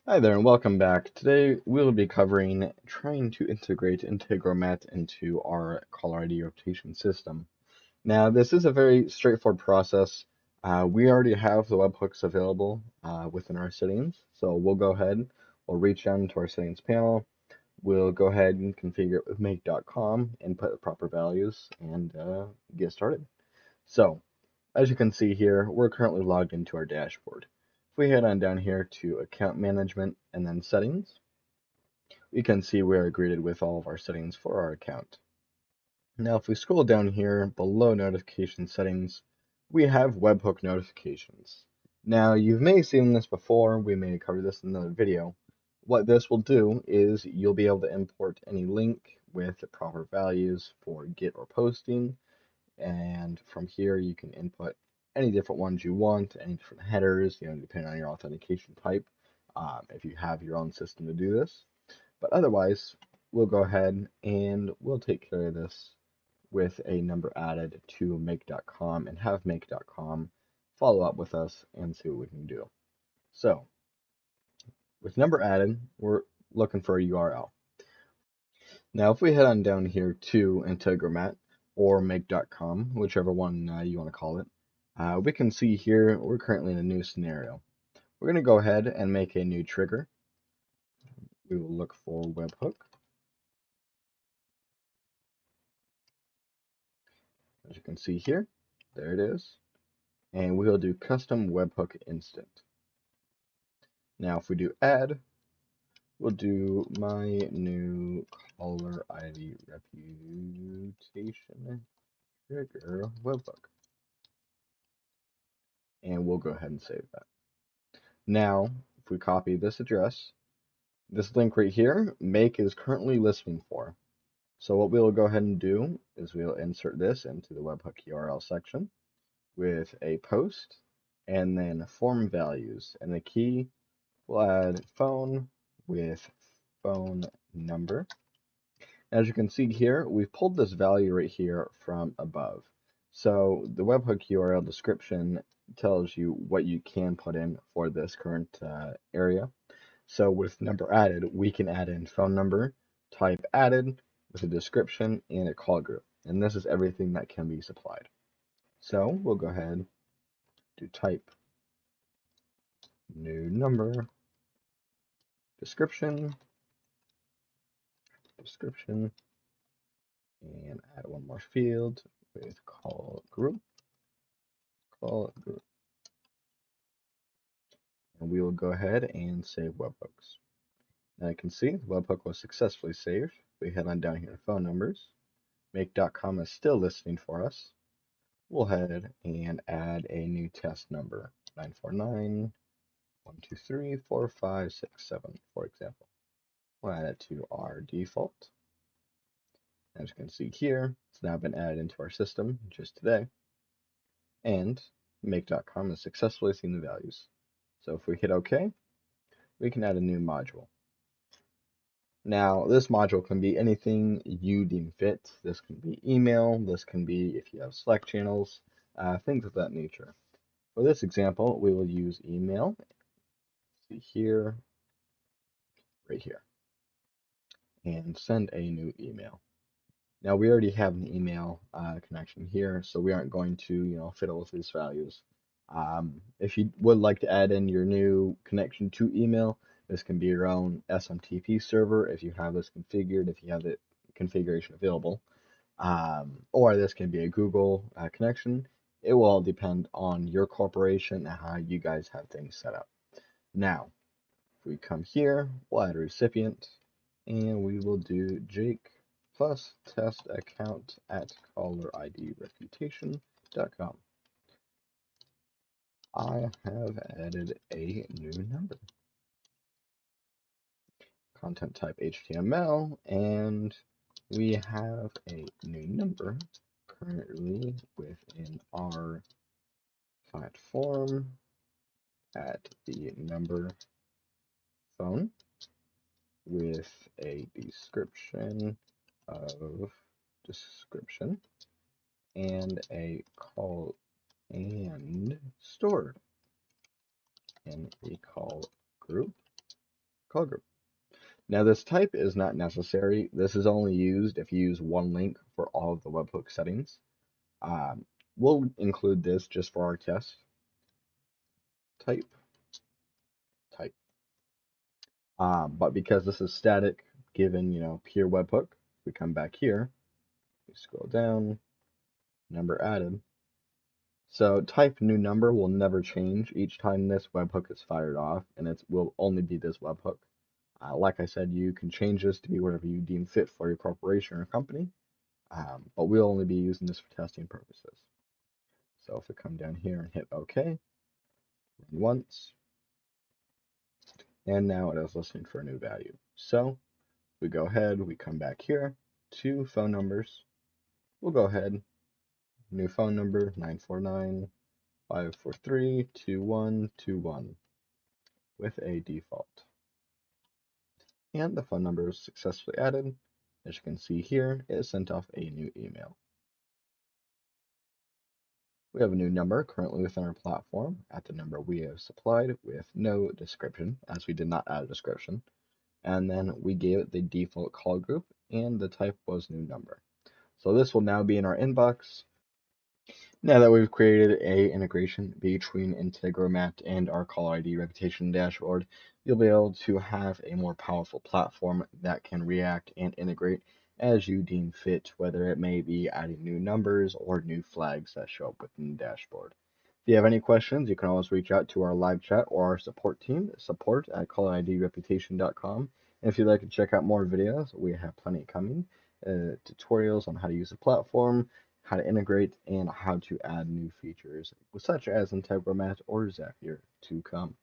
Hi there and welcome back. Today we'll be covering trying to integrate Integromat into our caller ID rotation system. Now this is a very straightforward process. We already have the webhooks available within our settings, so we'll go ahead, we'll reach down to our settings panel, we'll go ahead and configure it with make.com, input the proper values, and get started. So as you can see here, we're currently logged into our dashboard. If we head on down here to Account Management and then Settings, we can see we are greeted with all of our settings for our account. Now, if we scroll down here below Notification Settings, we have webhook notifications. Now, you may have seen this before, we may cover this in another video. What this will do is you'll be able to import any link with the proper values for get or posting, and from here you can input any different ones you want, any different headers, depending on your authentication type, if you have your own system to do this. But otherwise, we'll go ahead and we'll take care of this with a number added to make.com and have make.com follow up with us and see what we can do. So with number added, we're looking for a URL. Now, if we head on down here to Integromat or make.com, whichever one you want to call it, we can see here we're currently in a new scenario. We're going to go ahead and make a new trigger. We will look for webhook. As you can see here, there it is. And we'll do custom webhook instant. Now, if we do add, we'll do my new caller ID reputation trigger webhook. And we'll go ahead and save that. Now, if we copy this address, this link right here, Make is currently listening for. So what we'll go ahead and do is we'll insert this into the webhook URL section with a post and then form values. And the key, we'll add phone with phone number. As you can see here, we've pulled this value right here from above. So the webhook URL description tells you what you can put in for this current area. So with number added, we can add in phone number, type added with a description and a call group. And this is everything that can be supplied. So we'll go ahead to type new number, description, and add one more field with call group. And we will go ahead and save webhooks. Now you can see the webhook was successfully saved. We head on down here to phone numbers. Make.com is still listening for us. We'll head and add a new test number, 949-123-4567, for example. We'll add it to our default. As you can see here, it's now been added into our system just today. And make.com has successfully seen the values. So if we hit OK, we can add a new module. Now, this module can be anything you deem fit. This can be email, this can be if you have Slack channels, things of that nature. For this example, we will use email. See here, right here, and send a new email. Now, we already have an email connection here, so we aren't going to, fiddle with these values. If you would like to add in your new connection to email, this can be your own SMTP server if you have this configured, if you have the configuration available. Or this can be a Google connection. It will all depend on your corporation and how you guys have things set up. Now, if we come here, we'll add a recipient, and we will do Jake plus test account at calleridreputation.com. I have added a new number. Content type HTML, and we have a new number currently within our platform at the number phone with a description and a call and stored in a call group call group. Now this type is not necessary. This is only used if you use one link for all of the webhook settings. Um, we'll include this just for our test. Type, type. But because this is static, given, pure webhook, we come back here, we scroll down, number added. So type new number will never change each time this webhook is fired off, and it will only be this webhook. Like I said, you can change this to be whatever you deem fit for your corporation or company, but we'll only be using this for testing purposes. So if we come down here and hit OK, run once, and now it is listening for a new value. So we go ahead, we come back here to phone numbers. We'll go ahead, new phone number 949-543-2121 with a default. And the phone number is successfully added. As you can see here, it has sent off a new email. We have a new number currently within our platform at the number we have supplied with no description, as we did not add a description. And then we gave it the default call group, and the type was new number. So this will now be in our inbox. Now that we've created a integration between Integromat and our caller ID reputation dashboard, you'll be able to have a more powerful platform that can react and integrate as you deem fit, whether it may be adding new numbers or new flags that show up within the dashboard. If you have any questions, you can always reach out to our live chat or our support team, support@calleridreputation.com. And if you'd like to check out more videos, we have plenty coming, tutorials on how to use the platform, how to integrate, and how to add new features, such as Integromat or Zapier, to come.